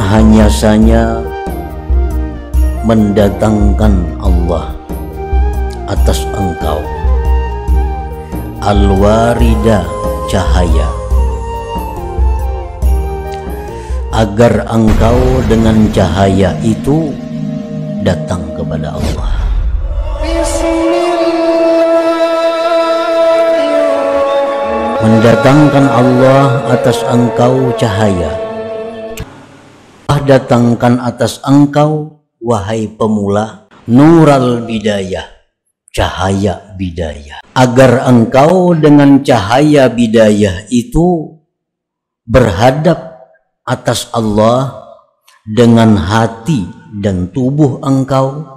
hanya saja mendatangkan Allah atas engkau al-warida, cahaya, agar engkau dengan cahaya itu datang kepada Allah. Mendatangkan Allah atas engkau cahaya. Datangkan atas engkau, wahai pemula, nural bidayah, cahaya bidayah, agar engkau dengan cahaya bidayah itu berhadap atas Allah dengan hati dan tubuh engkau,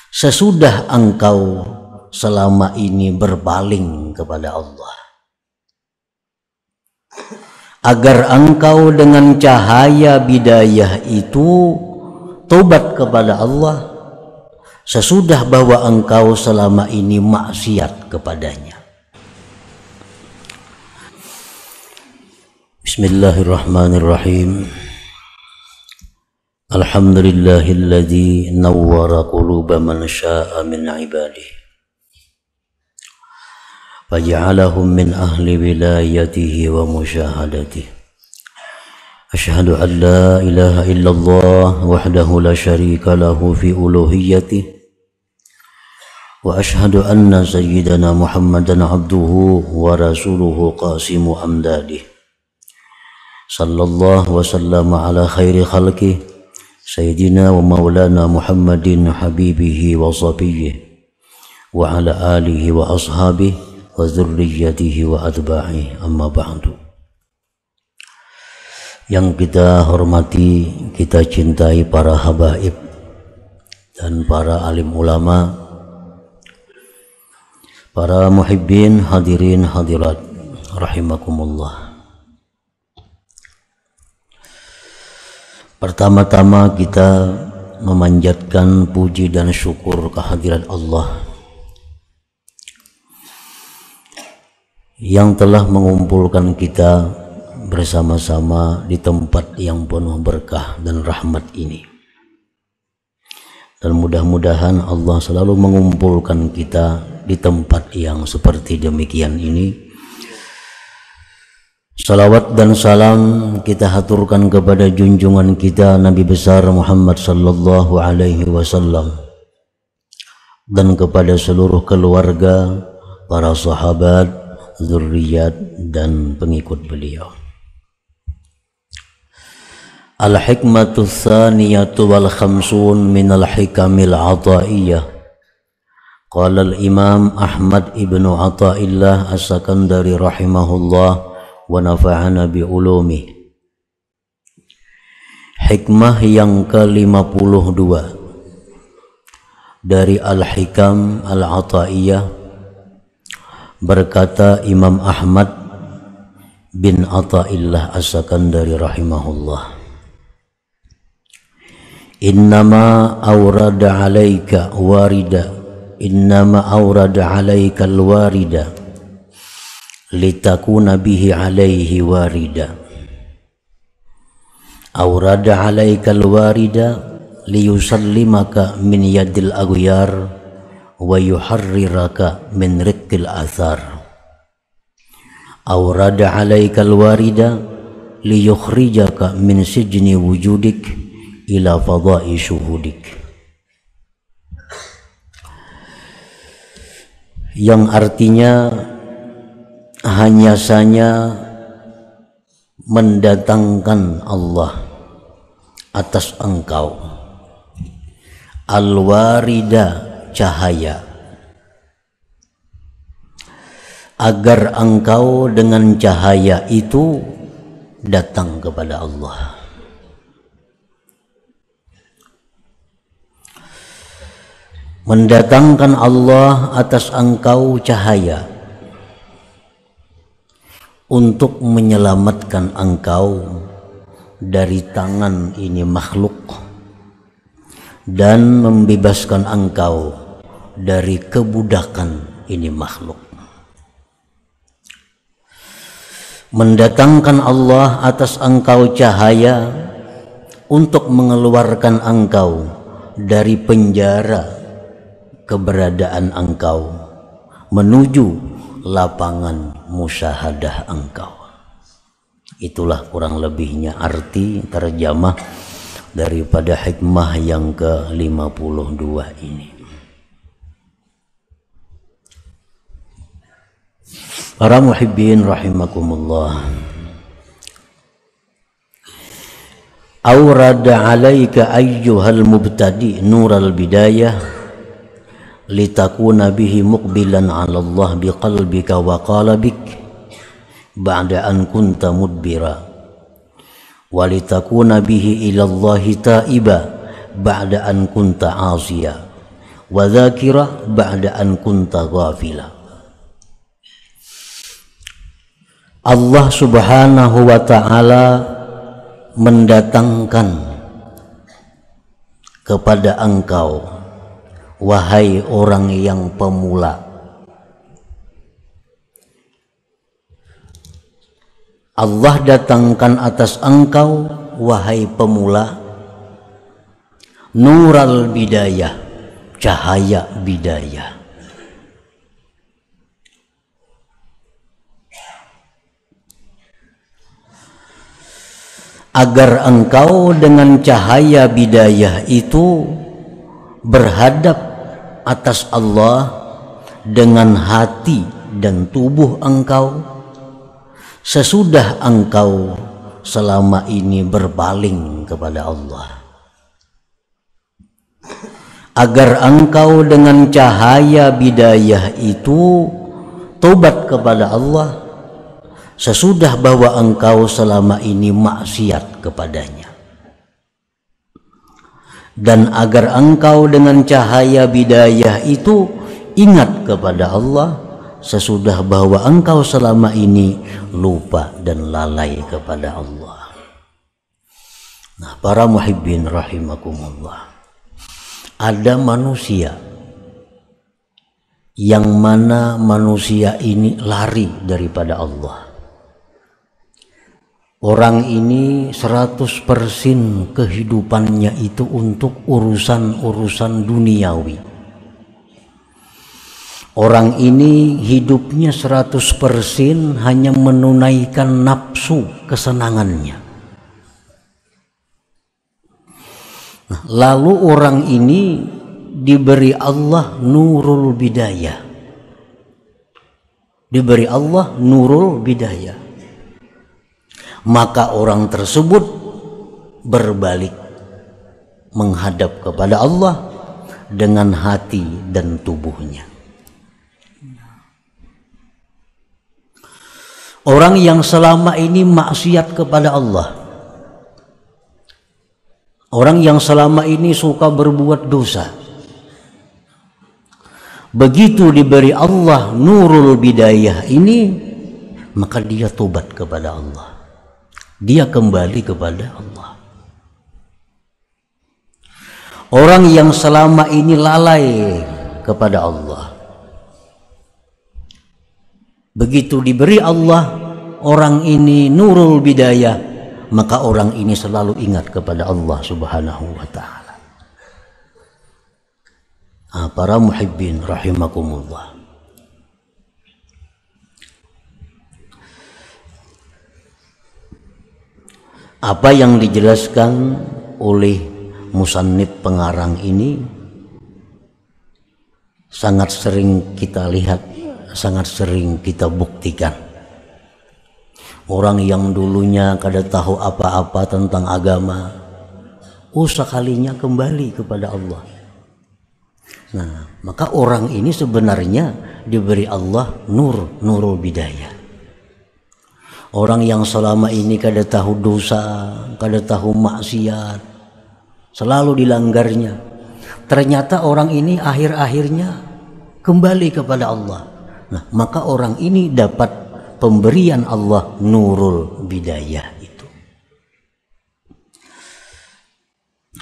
sesudah engkau selama ini berpaling kepada Allah. Agar engkau dengan cahaya bidayah itu tobat kepada Allah sesudah bahwa engkau selama ini maksiat kepadanya. Bismillahirrahmanirrahim. Alhamdulillahilladzi nawwara quluba man syaa'a min ibadihi faj'alahum min ahli wilayatihi wa musyahadatihi. Asyhadu an la ilaha illallah wahdahu la syarika lahu fi uluhiyyatihi wa asyhadu anna sayyidana Muhammadan abduhu wa rasuluhu qasimu amdadihi. Sallallahu wa sallama ala khairi khalqihi sayyidina wa maulana Muhammadin habibihi wa safiyyihi wa ala alihi wa ashabihi wa dzurriyyatihi wa atba'ihi, amma ba'du. Yang kita hormati, kita cintai para habaib dan para alim ulama, para muhibbin, hadirin hadirat rahimakumullah. Pertama-tama kita memanjatkan puji dan syukur kehadirat Allah yang telah mengumpulkan kita bersama-sama di tempat yang penuh berkah dan rahmat ini. Dan mudah-mudahan Allah selalu mengumpulkan kita di tempat yang seperti demikian ini. Salawat dan salam kita haturkan kepada junjungan kita Nabi besar Muhammad sallallahu alaihi wasallam dan kepada seluruh keluarga, para sahabat, zurriyat dan pengikut beliau. Al-hikmatu tsaniyatu wal khamsun min al-hikamil ataiyah. Qala al-imam Ahmad ibnu Athaillah as-Sakandari rahimahullah wa nafa'ana bi ulumi. Hikmah yang ke-52 dari Al-Hikam Al-Ataiyah. Berkata Imam Ahmad bin Athaillah as-Sakandari rahimahullah, innama awrada alaika warida, innama awrada alaika al-warida litakuna bihi alaihi warida, awrada alaika al-warida liyusallimaka min yadil aghyar wa yuharriraka min riqqil athar, awrada alaikal warida liyukhrijaka min sijni wujudik ila fadai syuhudik. Yang artinya hanya saja mendatangkan Allah atas engkau al-warida, cahaya, agar engkau dengan cahaya itu datang kepada Allah. Mendatangkan Allah atas engkau cahaya untuk menyelamatkan engkau dari tangan ini makhluk dan membebaskan engkau dari kebudakan ini makhluk. Mendatangkan Allah atas engkau cahaya untuk mengeluarkan engkau dari penjara keberadaan engkau menuju lapangan musyahadah engkau. Itulah kurang lebihnya arti terjemah daripada hikmah yang ke-52 ini. Para muhibbin rahimakumullah. Awrada alaika ayyuhal mubtadi nural bidayah litakuna bihi muqbilan 'ala Allah biqalbika wa qalbik ba'da an kunta mudbira wa litakuna bihi ila Allah taiba ba'da an kunta 'asiya wa dzakira ba'da an kunta ghafila. Allah Subhanahu wa ta'ala mendatangkan kepada engkau, wahai orang yang pemula, Allah datangkan atas engkau, wahai pemula, nural bidayah, cahaya bidayah. Agar engkau dengan cahaya bidayah itu berhadap atas Allah dengan hati dan tubuh engkau sesudah engkau selama ini berpaling kepada Allah. Agar engkau dengan cahaya bidayah itu tobat kepada Allah sesudah bahwa engkau selama ini maksiat kepadanya, dan agar engkau dengan cahaya bidayah itu ingat kepada Allah sesudah bahwa engkau selama ini lupa dan lalai kepada Allah. Nah, para muhibbin rahimakumullah, ada manusia yang mana manusia ini lari daripada Allah. Orang ini 100% kehidupannya itu untuk urusan-urusan duniawi. Orang ini hidupnya 100% hanya menunaikan nafsu kesenangannya. Nah, lalu orang ini diberi Allah nurul bidayah. Diberi Allah nurul bidayah. Maka orang tersebut berbalik menghadap kepada Allah dengan hati dan tubuhnya. Orang yang selama ini maksiat kepada Allah, orang yang selama ini suka berbuat dosa, begitu diberi Allah nurul bidayah ini, maka dia tobat kepada Allah. Dia kembali kepada Allah. Orang yang selama ini lalai kepada Allah, begitu diberi Allah orang ini nurul bidayah, maka orang ini selalu ingat kepada Allah Subhanahu wa ta'ala. Para muhibbin rahimakumullah, apa yang dijelaskan oleh musannif pengarang ini sangat sering kita lihat, sangat sering kita buktikan. Orang yang dulunya kada tahu apa-apa tentang agama, sekalinya kembali kepada Allah. Nah, maka orang ini sebenarnya diberi Allah nurul bidayah. Orang yang selama ini kada tahu dosa, kada tahu maksiat, selalu dilanggarnya, ternyata orang ini akhir-akhirnya kembali kepada Allah. Nah, maka orang ini dapat pemberian Allah nurul bidayah itu.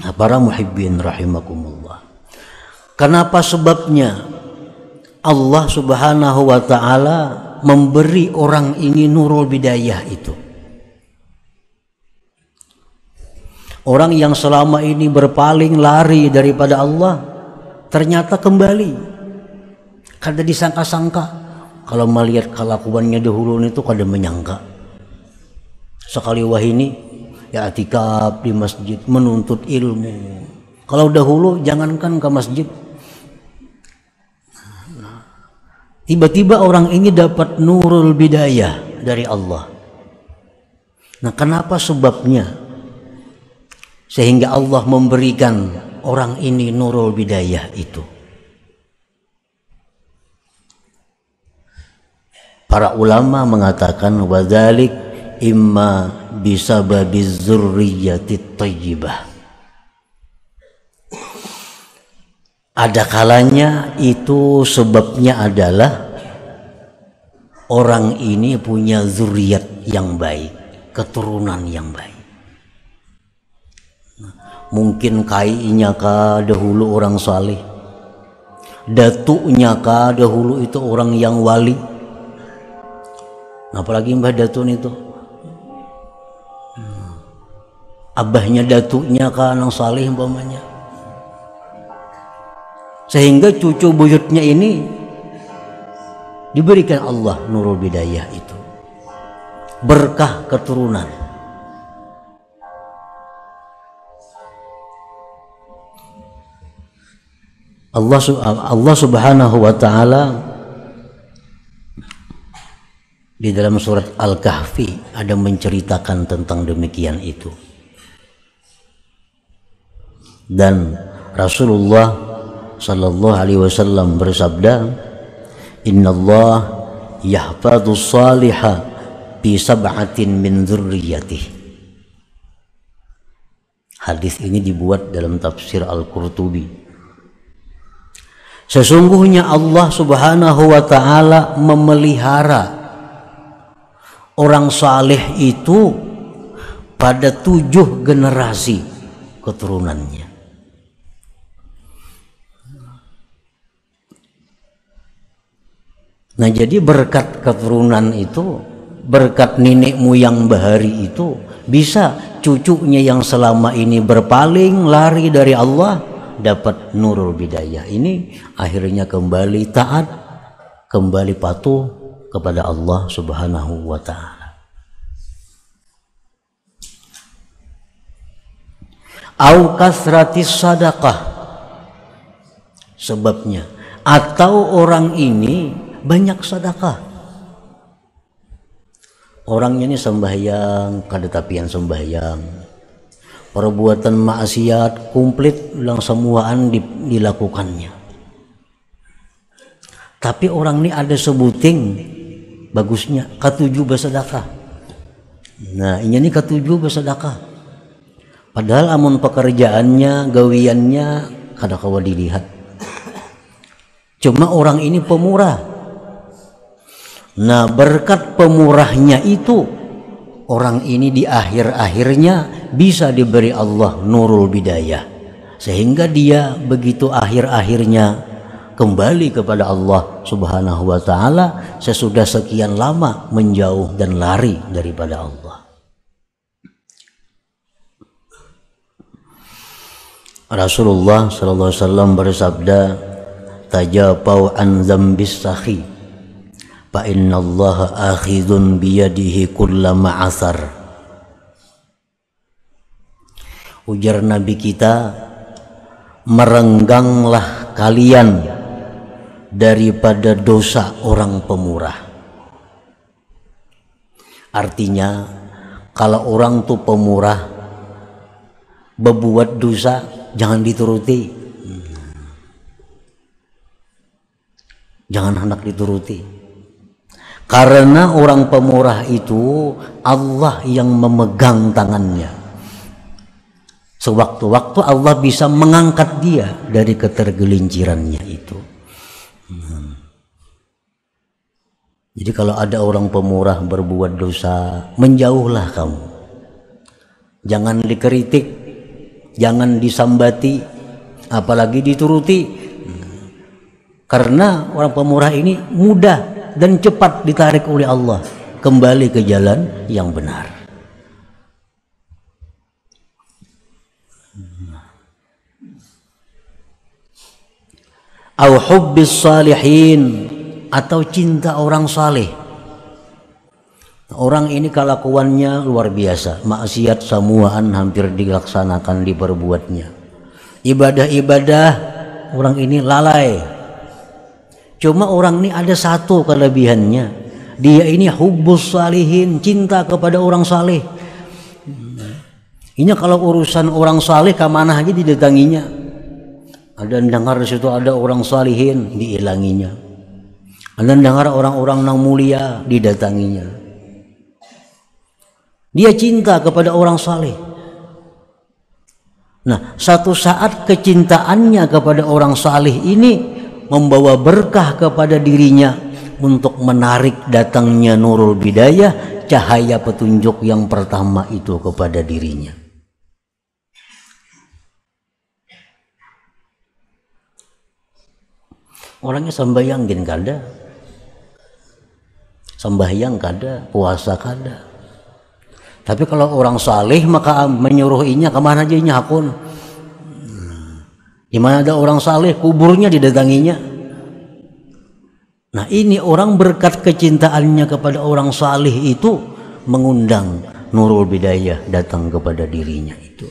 Nah, para muhibbin rahimakumullah, kenapa sebabnya Allah Subhanahu wa ta'ala memberi orang ini nurul bidayah itu? Orang yang selama ini berpaling lari daripada Allah ternyata kembali karena disangka-sangka. Kalau melihat kelakuannya dahulu itu kada menyangka sekali wahini ya i'tikaf di masjid menuntut ilmu. Kalau dahulu jangankan ke masjid, tiba-tiba orang ini dapat nurul bidayah dari Allah. Nah, kenapa sebabnya sehingga Allah memberikan orang ini nurul bidayah itu? Para ulama mengatakan wadzalik imma bisababiz dzurriyyatit thayyibah. Ada kalanya itu sebabnya adalah orang ini punya zuriat yang baik, keturunan yang baik. Mungkin kainya kah dahulu orang saleh, datuknya kah dahulu itu orang yang wali. Apalagi Mbah Datun itu, abahnya datuknya kah nang saleh umpamanya. Sehingga cucu buyutnya ini diberikan Allah nurul bidayah itu, berkah keturunan. Allah Subhanahu wa ta'ala di dalam surat Al-Kahfi ada menceritakan tentang demikian itu. Dan Rasulullah sallallahu alaihi wasallam bersabda, "Innallah yahfadus salihah bi sab'atin min dzurriyyatihi." Hadis ini dibuat dalam tafsir Al-Qurtubi. Sesungguhnya Allah Subhanahu wa ta'ala memelihara orang saleh itu pada 7 generasi keturunannya. Nah, jadi berkat keturunan itu, berkat nenek moyang bahari itu, bisa cucunya yang selama ini berpaling lari dari Allah dapat nurul bidayah ini, akhirnya kembali taat, kembali patuh kepada Allah Subhanahu wa ta'ala. Au kasratis sadaqah, sebabnya, atau orang ini banyak sedekah. Orangnya ini sembahyang, kada tapian sembahyang, perbuatan maksiat komplit ulang semuaan dilakukannya. Tapi orang ini ada sebuting bagusnya ketujuh bersedekah. Nah, ini ketujuh bersedekah. Padahal amun pekerjaannya, gawiannya kada kawa dilihat. Cuma orang ini pemurah. Nah, berkat pemurahnya itu orang ini di akhir-akhirnya bisa diberi Allah nurul bidayah, sehingga dia begitu akhir-akhirnya kembali kepada Allah Subhanahu wa ta'ala sesudah sekian lama menjauh dan lari daripada Allah. Rasulullah sallallahu alaihi wasallam bersabda, tajabau an dzambis sakhi fa innallaha akhidun biyadihi kullama asar. Ujar Nabi kita, merengganglah kalian daripada dosa orang pemurah. Artinya, kalau orang tuh pemurah berbuat dosa jangan dituruti, jangan hendak dituruti. Karena orang pemurah itu Allah yang memegang tangannya. Sewaktu-waktu Allah bisa mengangkat dia dari ketergelincirannya itu. Jadi kalau ada orang pemurah berbuat dosa, menjauhlah kamu. Jangan dikritik, jangan disambati, apalagi dituruti. Karena orang pemurah ini mudah dan cepat ditarik oleh Allah kembali ke jalan yang benar. au hubbis salihin, atau cinta orang saleh. Orang ini kelakuannya luar biasa, maksiat semuaan hampir dilaksanakan, diperbuatnya. Ibadah-ibadah orang ini lalai. Cuma orang ini ada satu kelebihannya, dia ini hubbus salihin, cinta kepada orang saleh. Ini kalau urusan orang saleh kemana aja didatanginya. Ada dengar di situ ada orang salihin, diilanginya. Ada dengar orang-orang yang mulia, didatanginya. Dia cinta kepada orang saleh. Nah, satu saat kecintaannya kepada orang saleh ini membawa berkah kepada dirinya untuk menarik datangnya nurul bidayah, cahaya petunjuk yang pertama itu kepada dirinya. Orangnya sembahyang gin kada, sembahyang kada, puasa kada. Tapi kalau orang saleh maka menyuruhinya kemana aja nyakun. Di mana ada orang saleh, kuburnya didatanginya. Nah, ini orang berkat kecintaannya kepada orang saleh itu mengundang nurul bidayah datang kepada dirinya itu.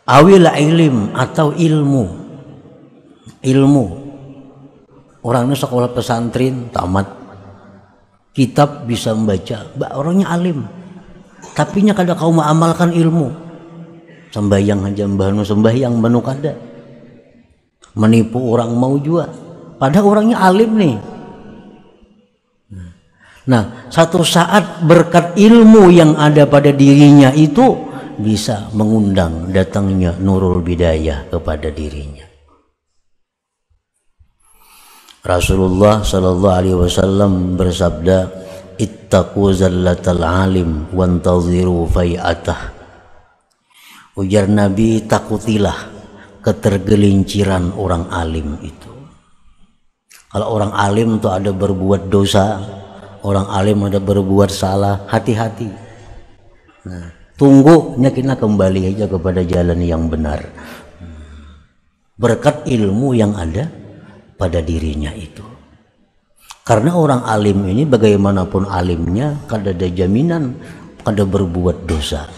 Awil ilm, atau ilmu. Orangnya sekolah pesantren tamat, kitab bisa membaca, orangnya alim, tapi nya kada kau mengamalkan ilmu. Sembahyang aja mbahnu sembahyang banu kada, menipu orang mau juga, padahal orangnya alim nih. Nah, satu saat berkat ilmu yang ada pada dirinya itu bisa mengundang datangnya nurul bidayah kepada dirinya. Rasulullah sallallahu alaihi wasallam bersabda, ittaqu zallatal alim wantaziru fai'atah. Ujar Nabi, takutilah ketergelinciran orang alim itu. Kalau orang alim itu ada berbuat dosa, orang alim ada berbuat salah, hati-hati. Nah, tunggunya kita kembali aja kepada jalan yang benar. Berkat ilmu yang ada pada dirinya itu. Karena orang alim ini bagaimanapun alimnya, kada ada jaminan kada berbuat dosa.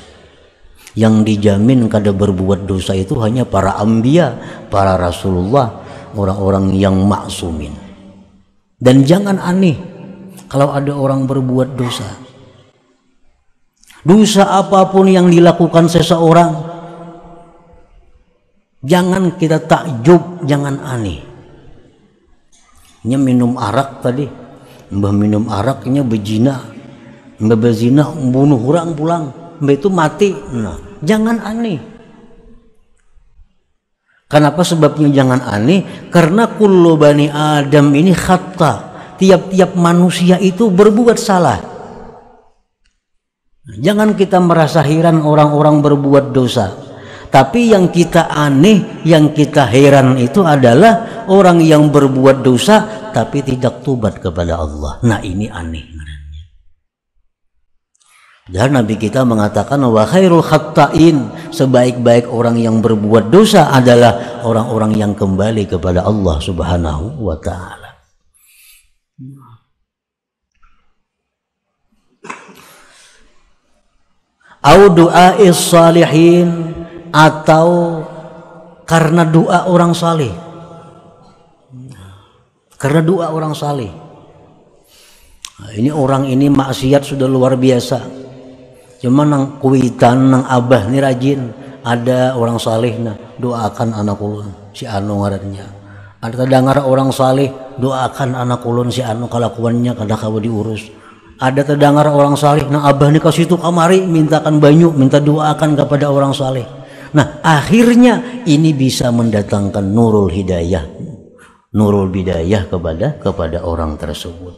Yang dijamin kada berbuat dosa itu hanya para anbiya, para rasulullah, orang-orang yang maksumin. Dan jangan aneh kalau ada orang berbuat dosa. Dosa apapun yang dilakukan seseorang, jangan kita takjub, jangan aneh. Nya minum arak tadi, mbah minum araknya bezina, mbah bezina bunuh orang pulang, mbah itu mati. Nah, jangan aneh. Kenapa sebabnya jangan aneh? Karena kullu bani Adam ini khata, tiap-tiap manusia itu berbuat salah. Jangan kita merasa heran orang-orang berbuat dosa. Tapi yang kita aneh, yang kita heran itu adalah orang yang berbuat dosa tapi tidak tobat kepada Allah. Nah, ini aneh. Dan Nabi kita mengatakan wa khairul khatta'in, sebaik-baik orang yang berbuat dosa adalah orang-orang yang kembali kepada Allah Subhanahu wa taala. Au du'a'is salihin, atau karena doa orang saleh. Karena doa orang saleh. Nah, ini orang ini maksiat sudah luar biasa. Cuma nang kuitan nang abah ni rajin, ada orang saleh nah doakan anak ulun si anu ngarannya. Ada terdengar orang saleh doakan anak ulun si anu kelakuannya kada kawa diurus. Ada terdengar orang saleh nang abah ni ka situ kamari mintakan banyu, minta doakan kepada orang saleh. Nah, akhirnya ini bisa mendatangkan nurul hidayah, nurul bidayah kepada orang tersebut.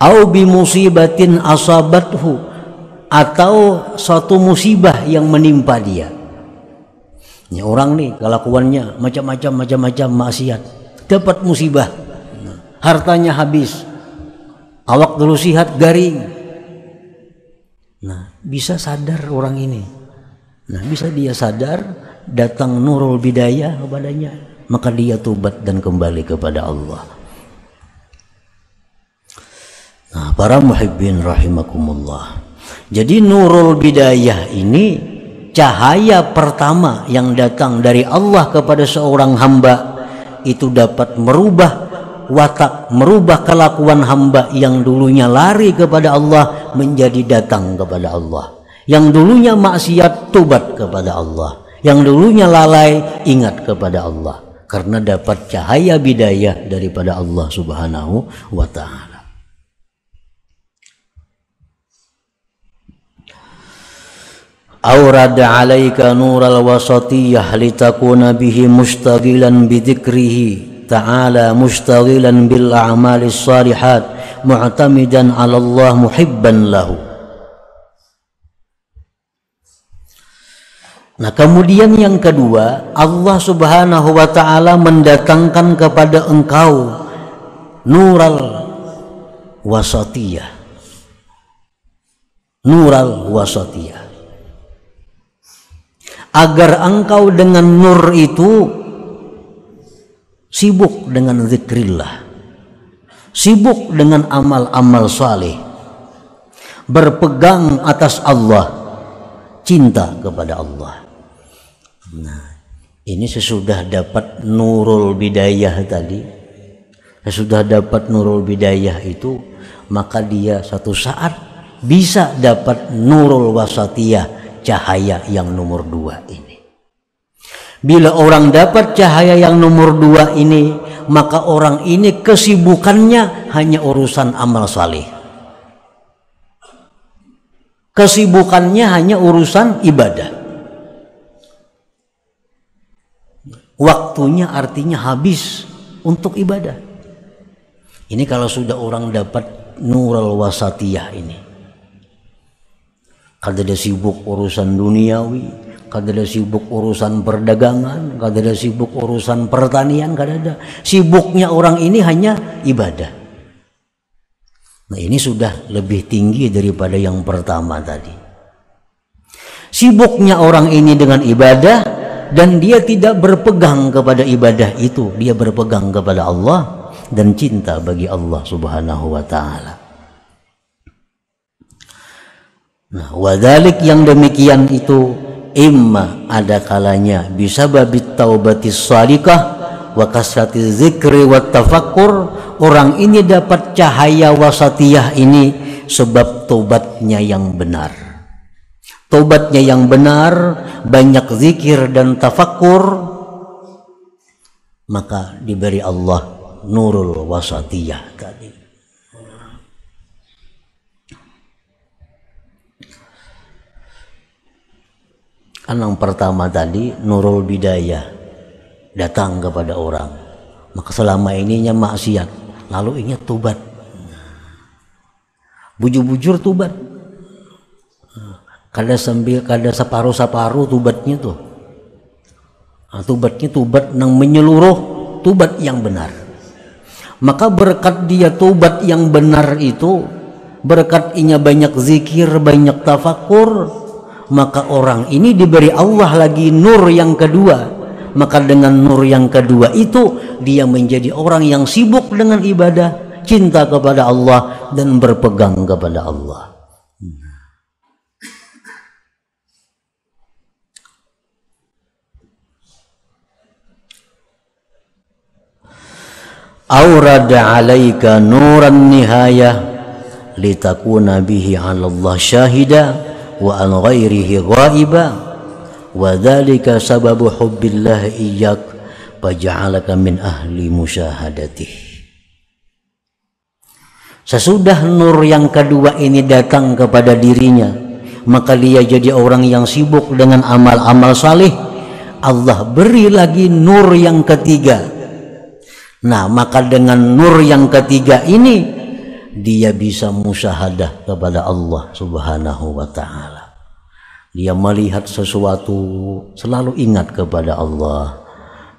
Au bi musibatin asabathu, atau suatu musibah yang menimpa dia. Ini orang nih kelakuannya macam-macam maksiat, dapat musibah, hartanya habis, awak dulu sihat garing. Nah, bisa sadar orang ini. Nah, bisa dia sadar, datang nurul bidayah kepadanya, maka dia tobat dan kembali kepada Allah. Nah, para muhibbin rahimakumullah. Jadi nurul bidayah ini cahaya pertama yang datang dari Allah kepada seorang hamba, itu dapat merubah watak, merubah kelakuan hamba yang dulunya lari kepada Allah menjadi datang kepada Allah, yang dulunya maksiat tobat kepada Allah, yang dulunya lalai ingat kepada Allah, karena dapat cahaya bidayah daripada Allah Subhanahu wa ta'ala. Aurada alaika nural wasatiyah litakuna bihi mustaghilan bidhikrihi ta'ala mustaghilan bil a'malis salihat mu'tamidan 'ala Allah muhibban lahu. Nah, kemudian yang kedua, Allah Subhanahu wa ta'ala mendatangkan kepada engkau nural wasatiyah. Nural wasatiyah. Agar engkau dengan nur itu sibuk dengan zikrillah, sibuk dengan amal-amal saleh, berpegang atas Allah, cinta kepada Allah. Nah, ini sesudah dapat nurul bidayah tadi, sesudah dapat nurul bidayah itu, maka dia satu saat bisa dapat nurul wasatiyah, cahaya yang nomor 2 ini. Bila orang dapat cahaya yang nomor 2 ini, maka orang ini kesibukannya hanya urusan amal saleh. Kesibukannya hanya urusan ibadah. Waktunya artinya habis untuk ibadah. Ini kalau sudah orang dapat nurul wasatiyah ini. Kada ada sibuk urusan duniawi, kada ada sibuk urusan perdagangan, kada ada sibuk urusan pertanian, kada ada. Sibuknya orang ini hanya ibadah. Nah, ini sudah lebih tinggi daripada yang pertama tadi. Sibuknya orang ini dengan ibadah dan dia tidak berpegang kepada ibadah itu, dia berpegang kepada Allah dan cinta bagi Allah Subhanahu wa ta'ala. Nah, wadalik yang demikian itu imma ada kalanya bisa babit taubatis shadiqah wa kasratiz zikri wat tafakkur, orang ini dapat cahaya wasatiyah ini sebab taubatnya yang benar. Taubatnya yang benar, banyak zikir dan tafakkur, maka diberi Allah nurul wasatiyah tadi. Kan yang pertama tadi nurul bidayah datang kepada orang, maka selama ininya maksiat, lalu ingat tobat, bujur-bujur tobat, kada separuh tobatnya tuh, tobatnya tobat yang menyeluruh, tobat yang benar. Maka berkat dia tobat yang benar itu, berkat inya banyak zikir, banyak tafakur, maka orang ini diberi Allah lagi nur yang kedua. Maka dengan nur yang kedua itu dia menjadi orang yang sibuk dengan ibadah, cinta kepada Allah dan berpegang kepada Allah. Aurada alaika nuran nihayah litakuna bihi 'ala Allah syahida wa an ghairihi ghaiba wa dzalika sababu hubbillah iyyak faj'alaka min ahli musyahadatih. Sesudah nur yang kedua ini datang kepada dirinya, maka dia jadi orang yang sibuk dengan amal-amal saleh. Allah beri lagi nur yang ketiga. Nah, maka dengan nur yang ketiga ini dia bisa musyahadah kepada Allah Subhanahu wa ta'ala. Dia melihat sesuatu selalu ingat kepada Allah.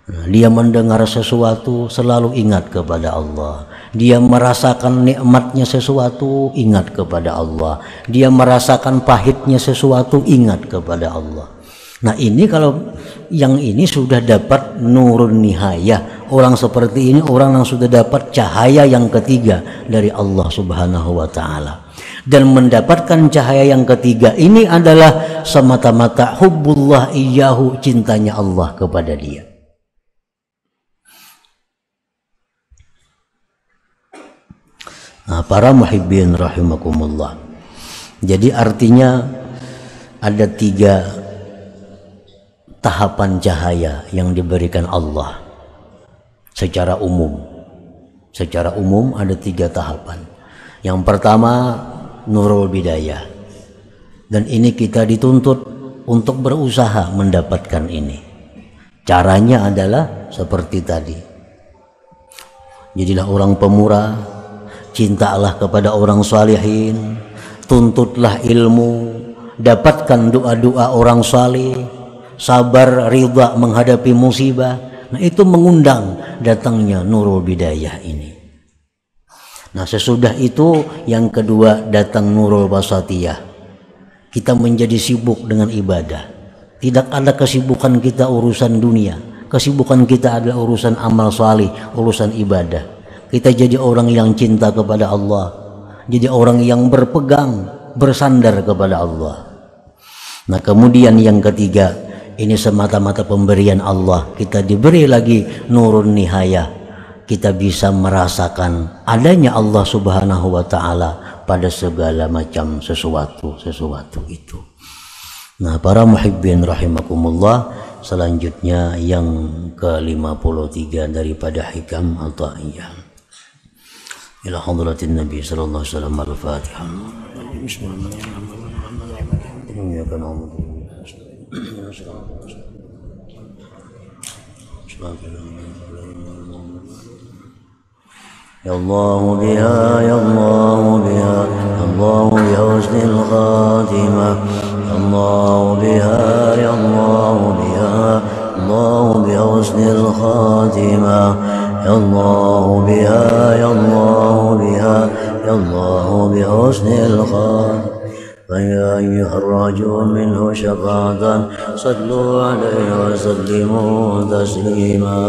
Dia mendengar sesuatu selalu ingat kepada Allah. Dia merasakan nikmatnya sesuatu ingat kepada Allah. Dia merasakan pahitnya sesuatu ingat kepada Allah. Nah ini kalau yang ini sudah dapat nurun nihayah. Orang seperti ini orang yang sudah dapat cahaya yang ketiga dari Allah Subhanahu wa ta'ala. Dan mendapatkan cahaya yang ketiga ini adalah semata-mata hubbullah iyyahu, cintanya Allah kepada dia. Nah, para muhibbin rahimakumullah. Jadi artinya ada 3 tahapan cahaya yang diberikan Allah secara umum. Secara umum ada 3 tahapan. Yang pertama nurul bidayah. Dan ini kita dituntut untuk berusaha mendapatkan ini. Caranya adalah seperti tadi. Jadilah orang pemurah, cintalah kepada orang salihin, tuntutlah ilmu, dapatkan doa-doa orang salih, sabar ridha menghadapi musibah. Nah itu mengundang datangnya nurul bidayah ini. Nah sesudah itu yang kedua datang nurul wasatiyah. Kita menjadi sibuk dengan ibadah. Tidak ada kesibukan kita urusan dunia. Kesibukan kita adalah urusan amal salih, urusan ibadah. Kita jadi orang yang cinta kepada Allah, jadi orang yang berpegang, bersandar kepada Allah. Nah kemudian yang ketiga, ini semata-mata pemberian Allah. Kita diberi lagi nurun nihayah. Kita bisa merasakan adanya Allah Subhanahu wa ta'ala pada segala macam sesuatu itu. Nah para muhibbin rahimakumullah, selanjutnya yang ke-53 daripada hikam Athaiyah. Ila hadratin Nabi sallallahu alaihi wasallam al-Fatihah. Ya Allah biha, ya Allah biha, Allah bi husnil khatimah. Ya Allah biha, ya Allah biha, Allah bi husnil khatimah. Ya Allah biha, ya Allah biha, ya Allah bi husnil khatimah. فيا أيها الراجون منه شفاعة صلوا عليه وسلموا تسليما.